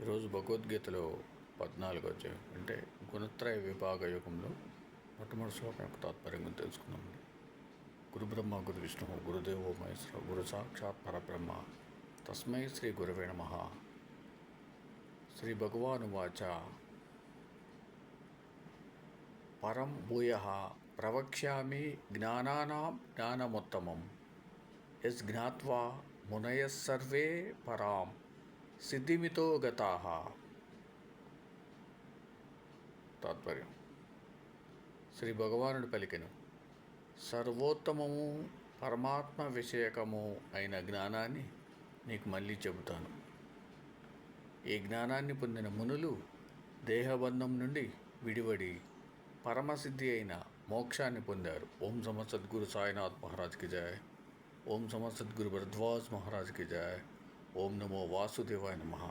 ఈరోజు భగవద్గీతలో 14వ అధ్యాయం అంటే గుణత్రయ విభాగ యుగంలో మొట్టమొదటి శ్లోకం యొక్క తాత్పర్యం గురించి తెలుసుకుందామండి. గురు బ్రహ్మ గురు విష్ణు గురుదేవో మహేశ్వర గురు సాక్షాత్ పరబ్రహ్మ తస్మై శ్రీ గురవే నమః. శ్రీ భగవానువాచ పరం భూయః ప్రవక్ష్యామి జ్ఞానానాం జ్ఞానముత్తమం యస్ జ్ఞాత్వా మునయః సర్వే పరాం సిద్ధిమితో గతాః. తాత్పర్యం: శ్రీ భగవానుడు పలికెను, సర్వోత్తమము పరమాత్మ విషయకము అయిన జ్ఞానాన్ని నీకు మళ్ళీ చెబుతాను. ఈ జ్ఞానాన్ని పొందిన మునులు దేహబంధం నుండి విడివడి పరమసిద్ధి అయిన మోక్షాన్ని పొందారు. ఓం సమర్ సద్గురు సాయినాథ్ మహారాజ్కి జయ. ఓం సమర్ సద్గురు భరద్వాజ్ మహారాజ్కి జయ. ఓం నమో వాసుదేవాయ నమః.